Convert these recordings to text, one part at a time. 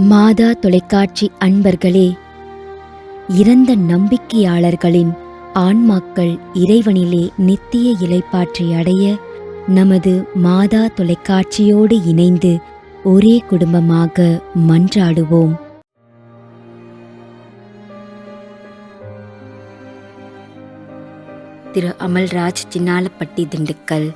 மாதா தொலைக்காட்சி அன்பர்களே, இறந்த நம்பிக்கையாளர்களின் ஆன்மாக்கள் இறைவனிலே நித்திய இளைப்பாற்றி அடைய நமது மாதா தொலைக்காட்சியோடு இணைந்து ஒரே குடும்பமாக மன்றாடுவோம். திரு அமல்ராஜ், சின்னாலப்பட்டி, திண்டுக்கல்.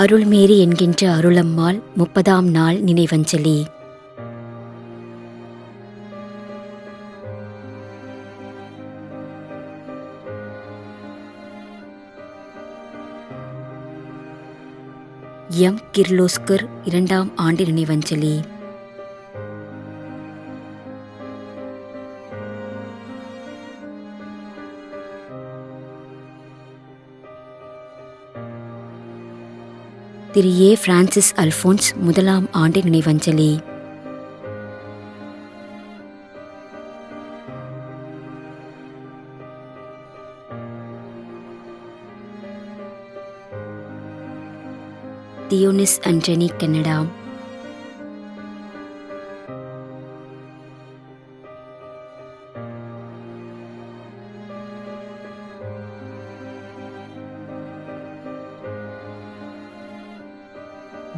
அருள்மேரி என்கின்ற அருளம்மாள் 30ஆம் நாள் நினைவஞ்சலி. எம் கிர்லோஸ்கர் 2ஆம் ஆண்டு நினைவஞ்சலி. திரு ஏ பிரான்சிஸ் அல்போன்ஸ் 1ஆம் ஆண்டு நினைவஞ்சலி. தியோனிஸ் Antony, Canada.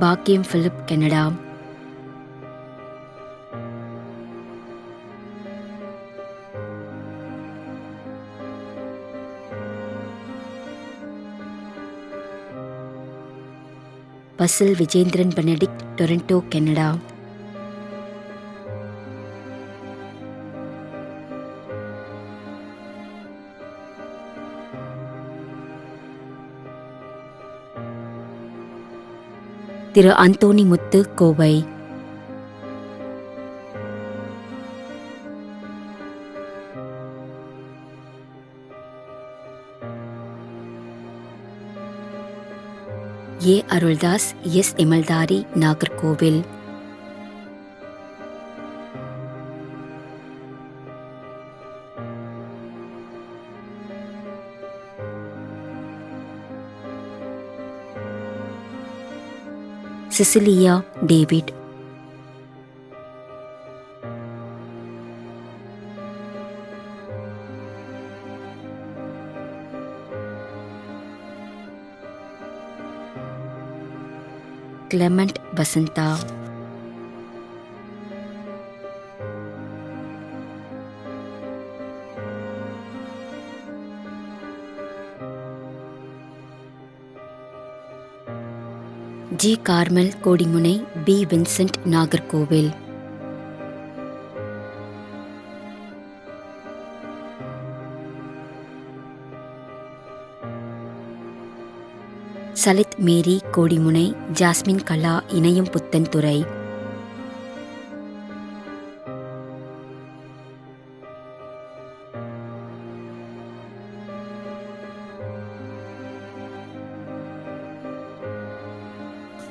Bakkiyam Philip, Canada. Basil Vijendran Benedict, Toronto, Canada. Thiru Anthony Muthu, Kovai. A Aruldas, S எமல்தாரி, Nagercoil. Cecilia, David. Clement, Vasantha. G Carmel, Kodimunai. P Vincent, Nagercoil. சலித் Mary, Kodimunai. Jasmine Kala, Enayam Puthenthurai.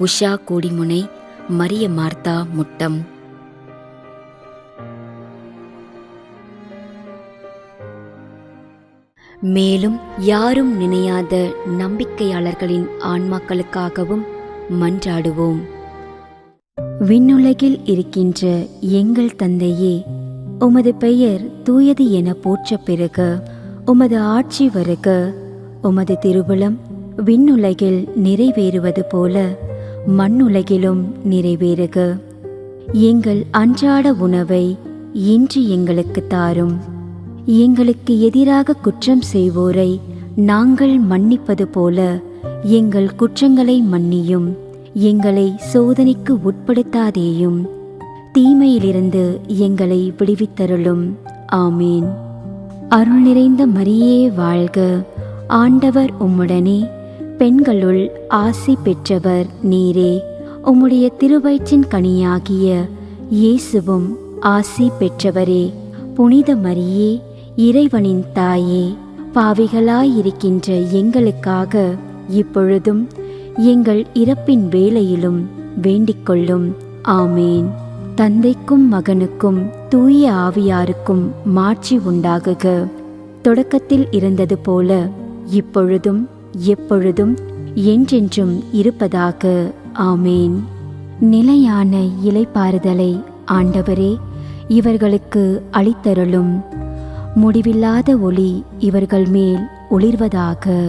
Usha, Kodimunai. Maria Martha, Muttom. மேலும் யாரும் நினையாத நம்பிக்கையாளர்களின் ஆன்மாக்களுக்காகவும் மன்றாடுவோம். விண்ணுலகில் இருக்கின்ற எங்கள் தந்தையே, உமது பெயர் தூயது என போற்ற பெறுக. உமது ஆட்சி வருக. உமது திருவுளம் விண்ணுலகில் நிறைவேறுவது போல மண்ணுலகிலும் நிறைவேறுக. எங்கள் அன்றாட உணவை இன்று எங்களுக்கு தாரும். எங்களுக்கு எதிராக குற்றம் செய்வோரை நாங்கள் மன்னிப்பது போல எங்கள் குற்றங்களை மன்னியும். எங்களை சோதனைக்கு உட்படுத்தாதேயும், தீமையிலிருந்து எங்களை விடுவித்தருளும். ஆமீன். அருள் நிறைந்த மரியே வாழ்க. ஆண்டவர் உம்முடனே, பெண்களுள் ஆசி பெற்றவர் நீரே. உம்முடைய திருவயிற்றின் கனியாகிய இயேசுவும் ஆசி பெற்றவரே. புனித மரியே, இறைவனின் தாயே, பாவிகளாயிருக்கின்ற எங்களுக்காக இப்பொழுதும் எங்கள் இறப்பின் வேளையிலும் வேண்டிக்கொள்ளும். ஆமேன். தந்தைக்கும் மகனுக்கும் தூய ஆவியாருக்கும் மாட்சி உண்டாகுக. தொடக்கத்தில் இருந்தது போல இப்பொழுதும் எப்பொழுதும் என்றென்றும் இருப்பதாக. ஆமேன். நிலையான இளைப்பாறுதலை ஆண்டவரே இவர்களுக்கு அளித்தருளும். முடிவில்லாத ஒளி இவர்கள் மேல் ஒளிர்வதாக.